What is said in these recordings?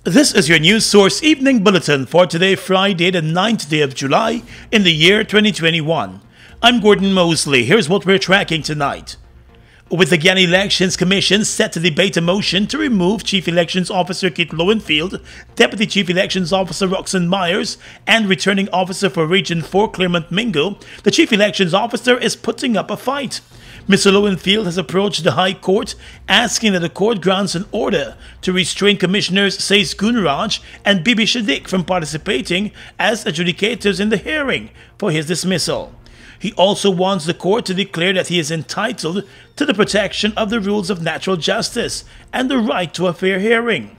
This is your news source evening bulletin for today, Friday, the 9th day of July in the year 2021. I'm Gordon Mosley. Here's what we're tracking tonight. With the Guyana Elections Commission set to debate a motion to remove Chief Elections Officer Kit Lowenfield, Deputy Chief Elections Officer Roxanne Myers, and Returning Officer for Region 4 Clermont Mingo, the Chief Elections Officer is putting up a fight. Mr. Lowenfield has approached the High Court asking that the court grants an order to restrain Commissioners Sais Gunraj and Bibi Shadik from participating as adjudicators in the hearing for his dismissal. He also wants the court to declare that he is entitled to the protection of the rules of natural justice and the right to a fair hearing.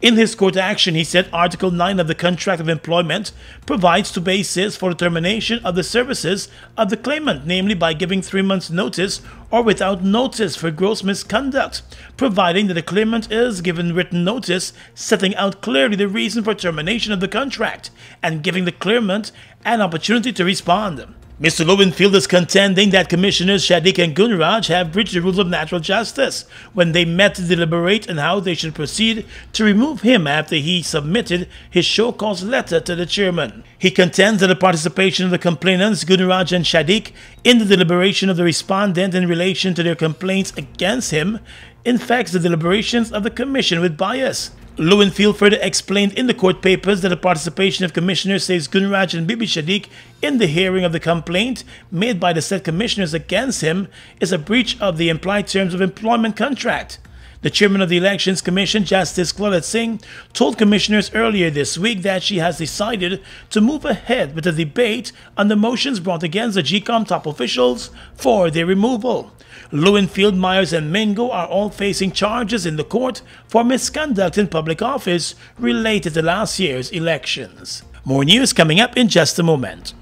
In his court action, he said Article 9 of the Contract of Employment provides the basis for the termination of the services of the claimant, namely by giving 3 months' notice or without notice for gross misconduct, providing that the claimant is given written notice setting out clearly the reason for termination of the contract and giving the claimant an opportunity to respond. Mr. Lowenfield is contending that Commissioners Shadik and Gunraj have breached the rules of natural justice when they met to deliberate on how they should proceed to remove him after he submitted his show-cause letter to the chairman. He contends that the participation of the complainants Gunraj and Shadik in the deliberation of the respondent in relation to their complaints against him infects the deliberations of the commission with bias. Lowenfield further explained in the court papers that the participation of Commissioners Sais Gunraj and Bibi Shadik in the hearing of the complaint made by the said commissioners against him is a breach of the implied terms of employment contract. The chairman of the Elections Commission, Justice Claudette Singh, told commissioners earlier this week that she has decided to move ahead with a debate on the motions brought against the GCOM top officials for their removal. Lowenfield, Myers, and Mingo are all facing charges in the court for misconduct in public office related to last year's elections. More news coming up in just a moment.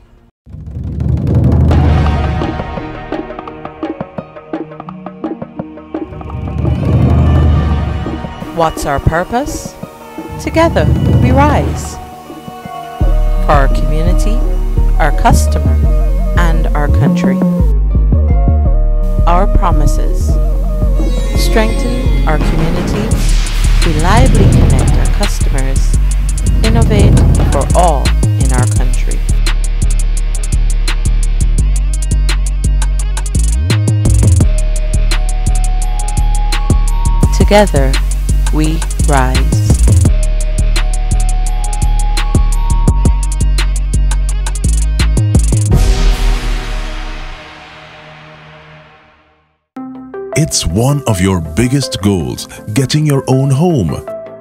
What's our purpose? Together we rise. For our community, our customer, and our country. Our promises: strengthen our community, reliably connect our customers, innovate for all in our country. Together we rise. It's one of your biggest goals, getting your own home,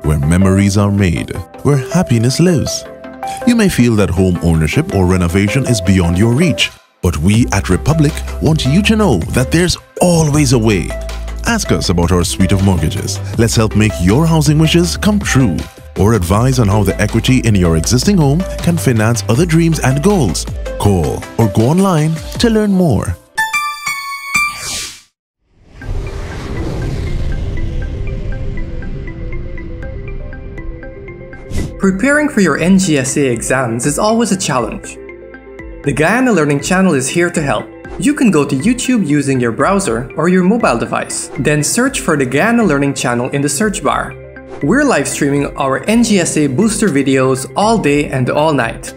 where memories are made, where happiness lives. You may feel that home ownership or renovation is beyond your reach, but we at Republic want you to know that there's always a way. Ask us about our suite of mortgages. Let's help make your housing wishes come true. Or advise on how the equity in your existing home can finance other dreams and goals. Call or go online to learn more. Preparing for your NGSA exams is always a challenge. The Guyana Learning Channel is here to help. You can go to YouTube using your browser or your mobile device, then search for the Guyana Learning Channel in the search bar. We're live streaming our NGSA booster videos all day and all night.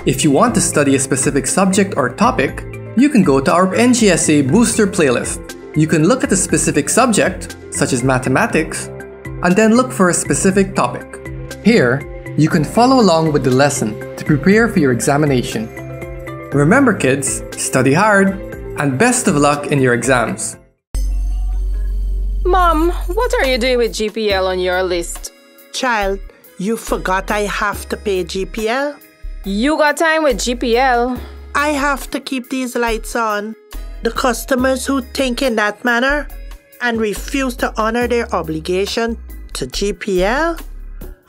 If you want to study a specific subject or topic, you can go to our NGSA booster playlist. You can look at a specific subject, such as mathematics, and then look for a specific topic. Here, you can follow along with the lesson to prepare for your examination. Remember kids, study hard, and best of luck in your exams. Mom, what are you doing with GPL on your list? Child, you forgot I have to pay GPL? You got time with GPL. I have to keep these lights on. The customers who think in that manner and refuse to honor their obligation to GPL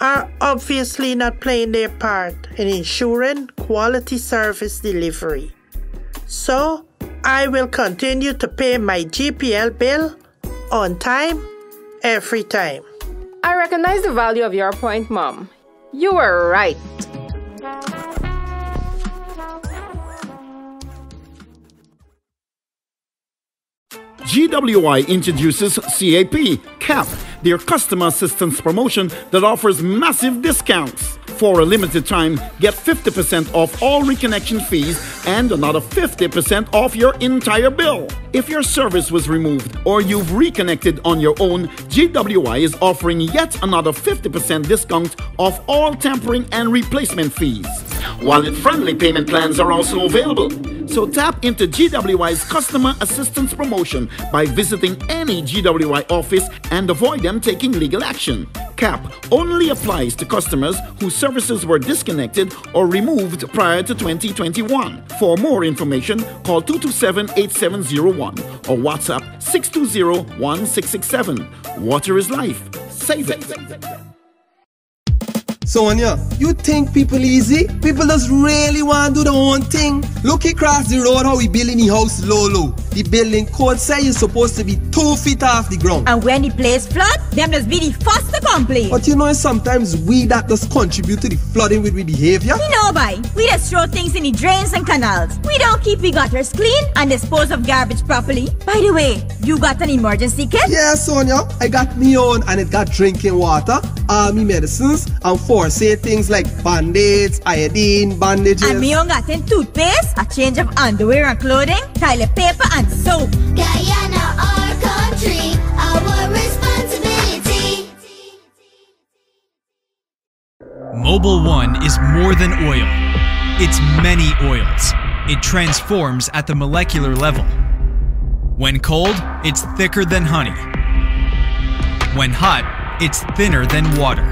are obviously not playing their part in ensuring quality service delivery. So, I will continue to pay my GPL bill on time, every time. I recognize the value of your point, Mom. You were right. GWI introduces CAP, their customer assistance promotion that offers massive discounts. For a limited time, get 50% off all reconnection fees and another 50% off your entire bill. If your service was removed or you've reconnected on your own, GWI is offering yet another 50% discount off all tampering and replacement fees. Wallet-friendly payment plans are also available. So tap into GWI's customer assistance promotion by visiting any GWI office and avoid them taking legal action. CAP only applies to customers whose services were disconnected or removed prior to 2021. For more information, call 227-8701 or WhatsApp 620-1667. Water is life. Save it. Sonia, you think people easy? People just really want to do their own thing. Look across the road how we building the house low. The building code say you're supposed to be 2 feet off the ground. And when the place flood, them just be the first to complain. But you know sometimes we that just contribute to the flooding with we behavior. You know, we just throw things in the drains and canals. We don't keep the gutters clean and dispose of garbage properly. By the way, you got an emergency kit? Yeah, Sonia, I got me own and it got drinking water, army medicines, and for say things like band-aids, iodine, bandages. And me own got in toothpaste, a change of underwear and clothing, toilet paper and soap. Guyana, our country, our responsibility. Mobil 1 is more than oil. It's many oils. It transforms at the molecular level. When cold, it's thicker than honey. When hot, it's thinner than water.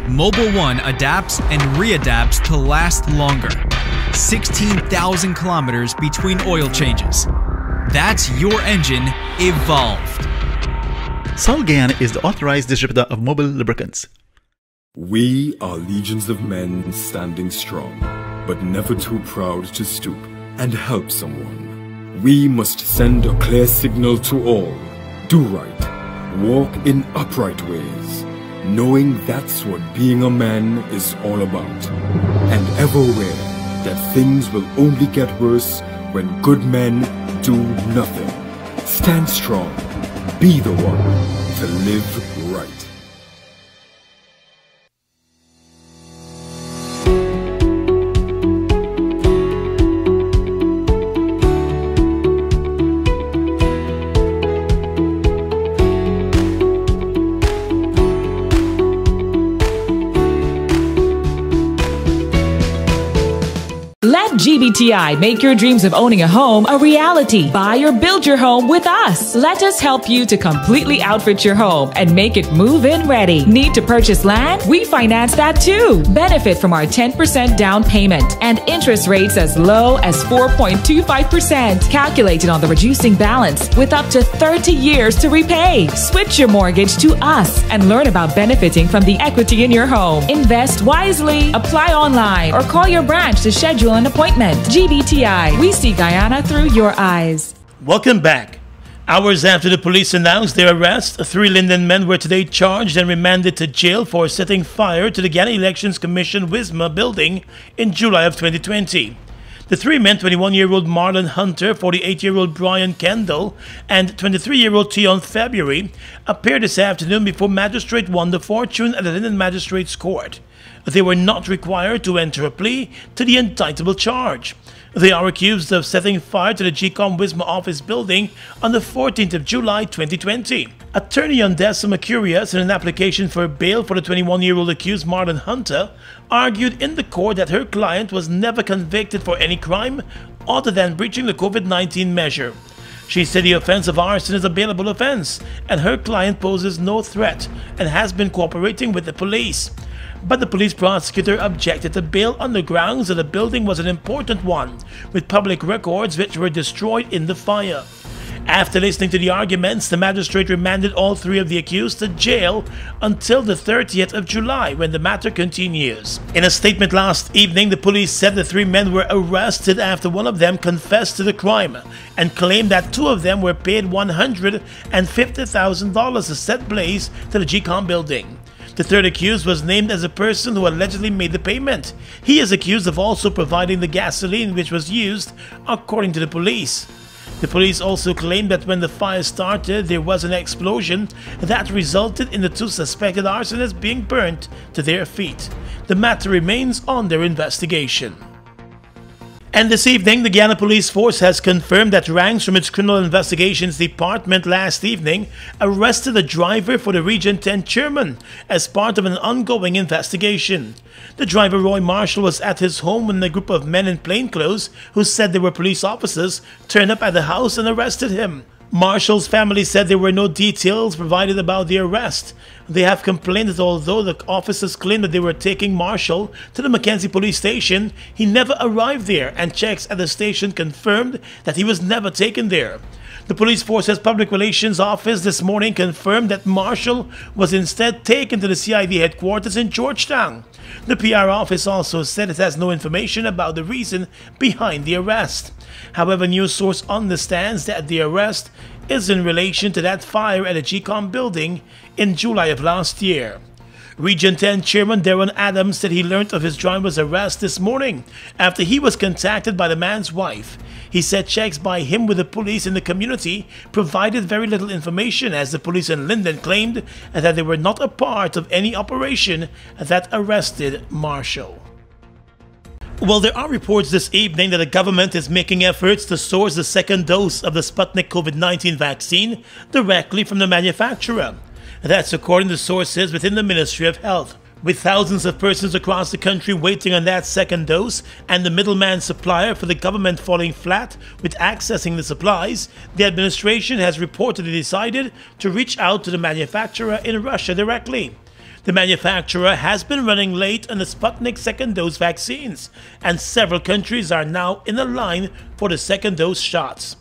Mobil 1 adapts and readapts to last longer. 16,000 kilometers between oil changes. That's your engine evolved. Sol Guyana is the authorized distributor of Mobil lubricants. We are legions of men standing strong, but never too proud to stoop and help someone. We must send a clear signal to all. Do right. Walk in upright ways, knowing that's what being a man is all about. And ever aware that things will only get worse when good men do nothing. Stand strong. Be the one to live right. Let GBTI make your dreams of owning a home a reality. Buy or build your home with us. Let us help you to completely outfit your home and make it move-in ready. Need to purchase land? We finance that too. Benefit from our 10% down payment and interest rates as low as 4.25%. Calculated on the reducing balance with up to 30 years to repay. Switch your mortgage to us and learn about benefiting from the equity in your home. Invest wisely. Apply online or call your branch to schedule an appointment. GBTI, we see Guyana through your eyes. Welcome back. Hours after the police announced their arrest, 3 Linden men were today charged and remanded to jail for setting fire to the Guyana Elections Commission WISMA building in July of 2020. The 3 men, 21-year-old Marlon Hunter, 48-year-old Brian Kendall, and 23-year-old Tion February, appeared this afternoon before Magistrate Wanda Fortune at the Linden Magistrates Court. They were not required to enter a plea to the indictable charge. They are accused of setting fire to the GCOM WISMA office building on the 14th of July 2020. Attorney Undessa Curious, in an application for bail for the 21-year-old accused Marlon Hunter, argued in the court that her client was never convicted for any crime other than breaching the COVID-19 measure. She said the offense of arson is a bailable offense, and her client poses no threat and has been cooperating with the police. But the police prosecutor objected to bail on the grounds that the building was an important one, with public records which were destroyed in the fire. After listening to the arguments, the magistrate remanded all 3 of the accused to jail until the 30th of July, when the matter continues. In a statement last evening, the police said the 3 men were arrested after one of them confessed to the crime and claimed that 2 of them were paid $150,000 to set blaze to the GCOM building. The 3rd accused was named as a person who allegedly made the payment. He is accused of also providing the gasoline which was used, according to the police. The police also claimed that when the fire started, there was an explosion that resulted in the two suspected arsonists being burnt to their feet. The matter remains under investigation. And this evening, the Guyana Police Force has confirmed that ranks from its Criminal Investigations Department last evening arrested a driver for the Region 10 chairman as part of an ongoing investigation. The driver, Roy Marshall, was at his home when a group of men in plainclothes who said they were police officers turned up at the house and arrested him. Marshall's family said there were no details provided about the arrest. They have complained that although the officers claimed that they were taking Marshall to the Mackenzie police station, he never arrived there, and checks at the station confirmed that he was never taken there. The police force's public relations office this morning confirmed that Marshall was instead taken to the CID headquarters in Georgetown. The PR office also said it has no information about the reason behind the arrest. However, news source understands that the arrest is in relation to that fire at a GCOM building in July of last year. Region 10 Chairman Darren Adams said he learned of his driver's arrest this morning after he was contacted by the man's wife. He said checks by him with the police in the community provided very little information, as the police in Linden claimed that they were not a part of any operation that arrested Marshall. Well, there are reports this evening that the government is making efforts to source the second dose of the Sputnik COVID-19 vaccine directly from the manufacturer. That's according to sources within the Ministry of Health. With thousands of persons across the country waiting on that second dose and the middleman supplier for the government falling flat with accessing the supplies, the administration has reportedly decided to reach out to the manufacturer in Russia directly. The manufacturer has been running late on the Sputnik second dose vaccines, and several countries are now in a line for the second dose shots.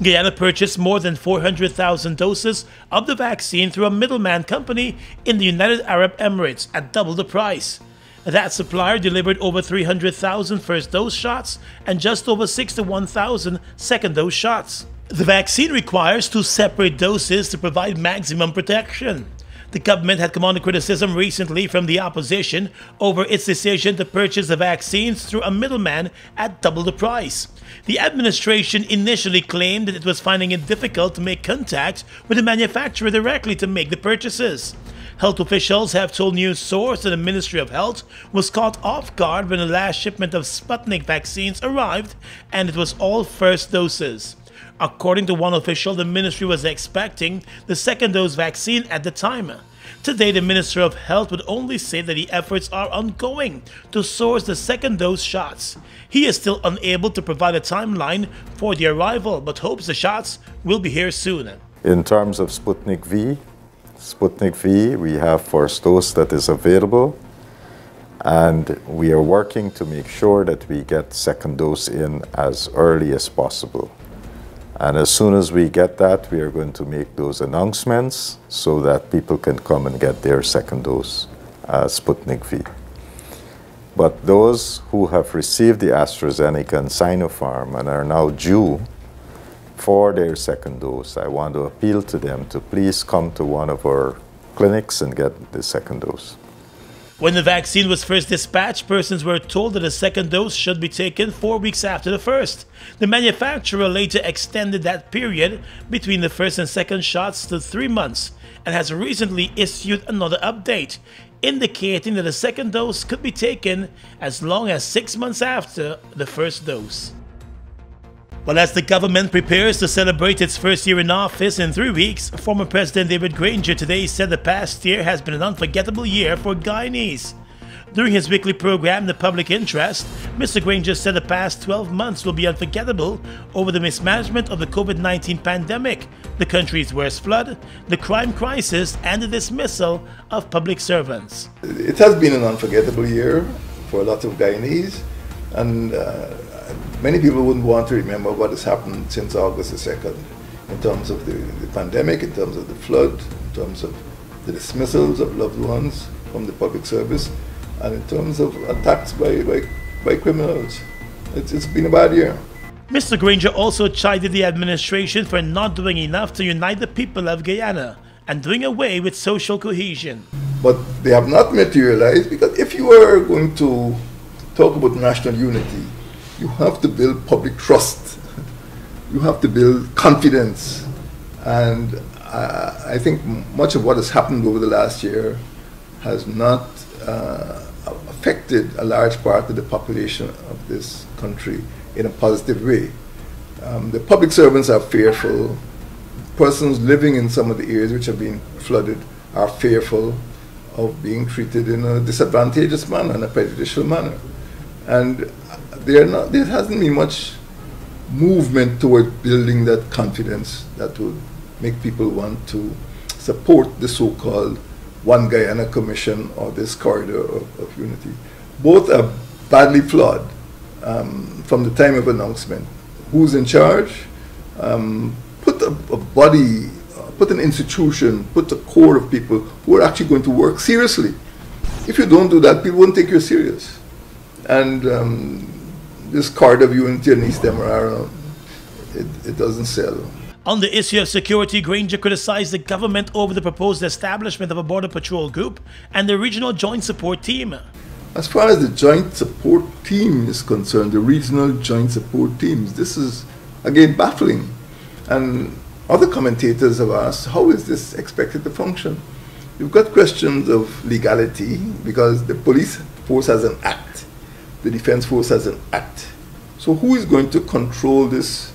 Guyana purchased more than 400,000 doses of the vaccine through a middleman company in the United Arab Emirates at double the price. That supplier delivered over 300,000 first dose shots and just over 61,000 second dose shots. The vaccine requires 2 separate doses to provide maximum protection. The government had come under criticism recently from the opposition over its decision to purchase the vaccines through a middleman at double the price. The administration initially claimed that it was finding it difficult to make contact with the manufacturer directly to make the purchases. Health officials have told news source that the Ministry of Health was caught off guard when the last shipment of Sputnik vaccines arrived, and it was all first doses. According to one official, the ministry was expecting the second dose vaccine at the time. Today, the Minister of Health would only say that the efforts are ongoing to source the second dose shots. He is still unable to provide a timeline for the arrival, but hopes the shots will be here soon. In terms of Sputnik V, we have first dose that is available, and we are working to make sure that we get second dose in as early as possible. And as soon as we get that, we are going to make those announcements so that people can come and get their second dose Sputnik V. But those who have received the AstraZeneca and Sinopharm and are now due for their second dose, I want to appeal to them to please come to one of our clinics and get the second dose. When the vaccine was first dispatched, persons were told that a second dose should be taken 4 weeks after the first. The manufacturer later extended that period between the first and second shots to 3 months and has recently issued another update, indicating that a second dose could be taken as long as 6 months after the first dose. Well, as the government prepares to celebrate its first year in office in 3 weeks, former President David Granger today said the past year has been an unforgettable year for Guyanese. During his weekly program, The Public Interest, Mr. Granger said the past 12 months will be unforgettable over the mismanagement of the COVID-19 pandemic, the country's worst flood, the crime crisis, and the dismissal of public servants. It has been an unforgettable year for a lot of Guyanese, and many people wouldn't want to remember what has happened since August the 2nd in terms of the pandemic, in terms of the flood, in terms of the dismissals of loved ones from the public service, and in terms of attacks by criminals. It's been a bad year. Mr. Granger also chided the administration for not doing enough to unite the people of Guyana and doing away with social cohesion. But they have not materialized, because if you are going to talk about national unity, you have to build public trust you have to build confidence. And I think much of what has happened over the last year has not affected a large part of the population of this country in a positive way. The public servants are fearful. Persons living in some of the areas which have been flooded are fearful of being treated in a disadvantageous manner, in a prejudicial manner. And there hasn't been much movement toward building that confidence that would make people want to support the so-called One Guyana Commission or this corridor of unity. Both are badly flawed from the time of announcement. Who's in charge? Put a body, put an institution, put a core of people who are actually going to work seriously. If you don't do that, people won't take you serious. And this corridor of unity in East Demerara, it doesn't sell. On the issue of security, Granger criticized the government over the proposed establishment of a border patrol group and the regional joint support team. As far as the joint support team is concerned, the regional joint support teams, this is again baffling. And other commentators have asked, how is this expected to function? You've got questions of legality because the police force has an act, the defense force has an act. So who is going to control this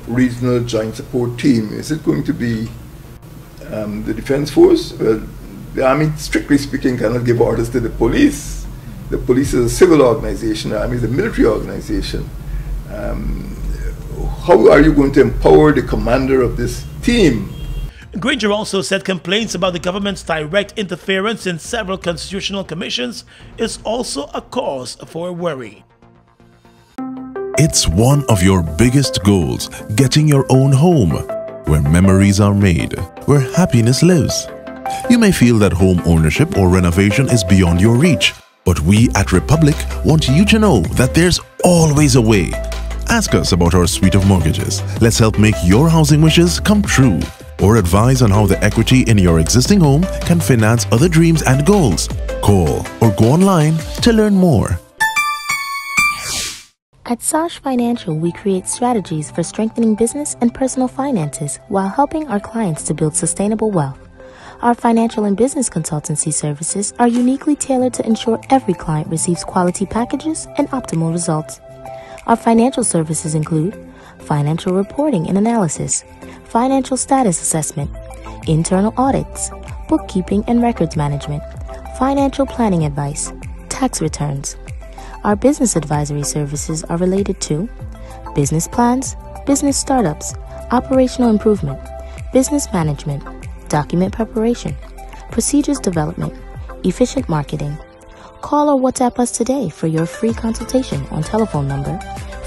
regional joint support team? Is it going to be the defense force? Well, the army, strictly speaking, cannot give orders to the police. The police is a civil organization, the army is a military organization. How are you going to empower the commander of this team? Granger also said complaints about the government's direct interference in several constitutional commissions is also a cause for worry. It's one of your biggest goals, getting your own home, where memories are made, where happiness lives. You may feel that home ownership or renovation is beyond your reach, but we at Republic want you to know that there's always a way. Ask us about our suite of mortgages. Let's help make your housing wishes come true. Or advise on how the equity in your existing home can finance other dreams and goals. Call or go online to learn more. At Sash Financial, we create strategies for strengthening business and personal finances while helping our clients to build sustainable wealth. Our financial and business consultancy services are uniquely tailored to ensure every client receives quality packages and optimal results. Our financial services include financial reporting and analysis, financial status assessment, internal audits, bookkeeping and records management, financial planning advice, tax returns. Our business advisory services are related to business plans, business startups, operational improvement, business management, document preparation, procedures development, efficient marketing. Call or WhatsApp us today for your free consultation on telephone number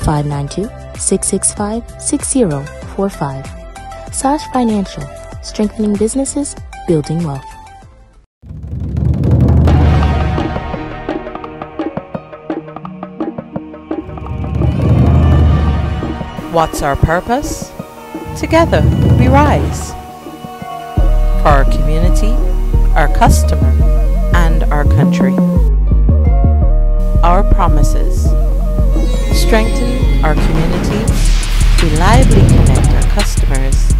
592-665-6045. Sash Financial, strengthening businesses, building wealth. What's our purpose? Together we rise. For our community, our customer, and our country. Our promises: strengthen our community, reliably connect our customers,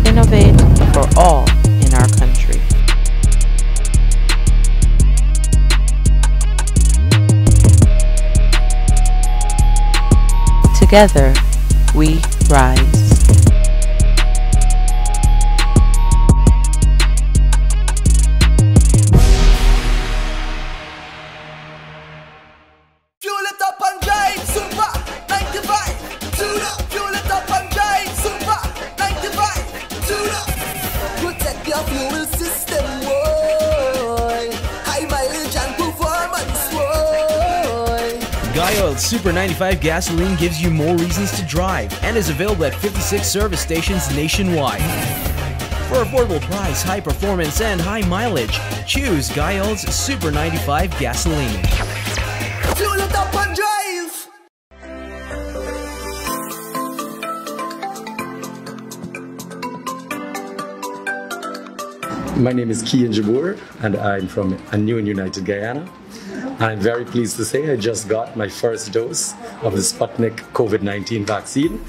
innovate for all in our country. Together, we rise. Fuel it up and drive, super 95. Tune up. Fuel it up and drive, super 95. Tune up. Protect your fuel system, boy. High mileage and performance, boy. Guy Oil's Super 95 gasoline gives you more reasons to drive and is available at 56 service stations nationwide. For affordable price, high performance, and high mileage, choose Guy Oil's Super 95 gasoline. Fuel it up and drive. My name is Kian Jabur, and I'm from a new and united Guyana. I'm very pleased to say I just got my first dose of the Sputnik COVID-19 vaccine.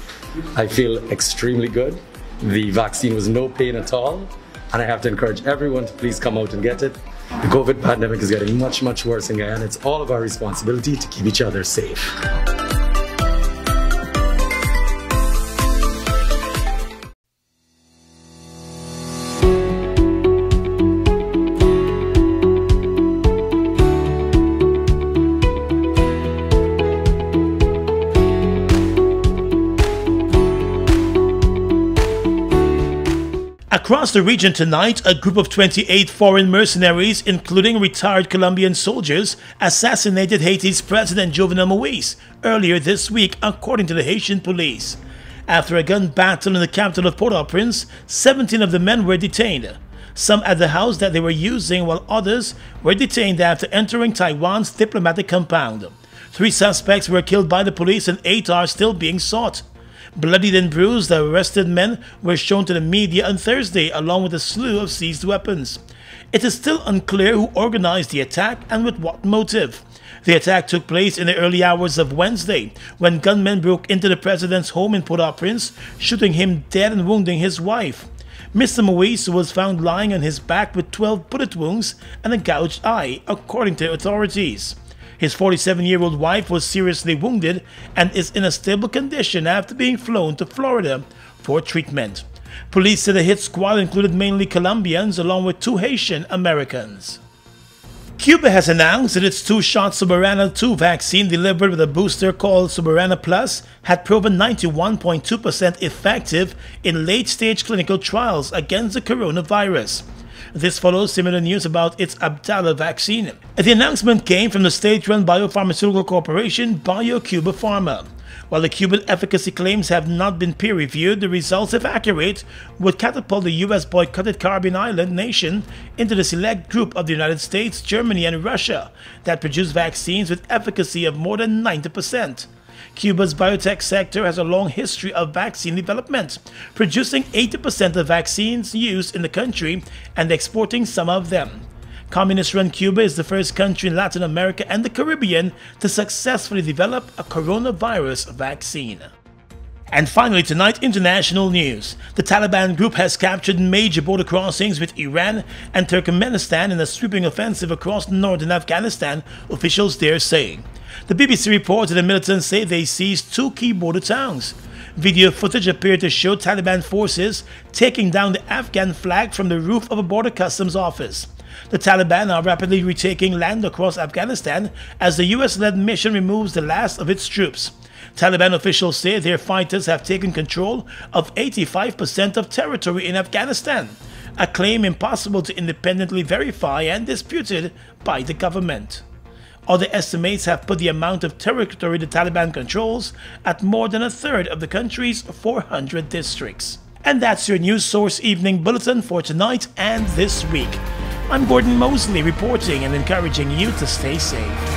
I feel extremely good. The vaccine was no pain at all, and I have to encourage everyone to please come out and get it. The COVID pandemic is getting much, much worse in Guyana. It's all of our responsibility to keep each other safe. Across the region tonight, a group of 28 foreign mercenaries, including retired Colombian soldiers, assassinated Haiti's President Jovenel Moïse earlier this week, according to the Haitian police. After a gun battle in the capital of Port-au-Prince, 17 of the men were detained, some at the house that they were using, while others were detained after entering Taiwan's diplomatic compound. 3 suspects were killed by the police and 8 are still being sought. Bloodied and bruised, the arrested men were shown to the media on Thursday, along with a slew of seized weapons. It is still unclear who organized the attack and with what motive. The attack took place in the early hours of Wednesday, when gunmen broke into the president's home in Port-au-Prince, shooting him dead and wounding his wife. Mr. Moïse was found lying on his back with 12 bullet wounds and a gouged eye, according to authorities. His 47-year-old wife was seriously wounded and is in a stable condition after being flown to Florida for treatment. Police said the hit squad included mainly Colombians along with 2 Haitian Americans. Cuba has announced that its 2-shot Soberana 2 vaccine delivered with a booster called Soberana Plus had proven 91.2% effective in late-stage clinical trials against the coronavirus. This follows similar news about its Abdala vaccine. The announcement came from the state-run biopharmaceutical corporation BioCuba Pharma. While the Cuban efficacy claims have not been peer-reviewed, the results, if accurate, would catapult the U.S. boycotted Caribbean island nation into the select group of the United States, Germany, and Russia that produce vaccines with efficacy of more than 90%. Cuba's biotech sector has a long history of vaccine development, producing 80% of vaccines used in the country and exporting some of them. Communist-run Cuba is the first country in Latin America and the Caribbean to successfully develop a coronavirus vaccine. And finally tonight, international news. The Taliban group has captured major border crossings with Iran and Turkmenistan in a sweeping offensive across northern Afghanistan, officials there say. The BBC reports that the militants say they seized 2 key border towns. Video footage appeared to show Taliban forces taking down the Afghan flag from the roof of a border customs office. The Taliban are rapidly retaking land across Afghanistan as the US-led mission removes the last of its troops. Taliban officials say their fighters have taken control of 85% of territory in Afghanistan, a claim impossible to independently verify and disputed by the government. Other estimates have put the amount of territory the Taliban controls at more than a third of the country's 400 districts. And that's your News Source Evening Bulletin for tonight and this week. I'm Gordon Mosley reporting and encouraging you to stay safe.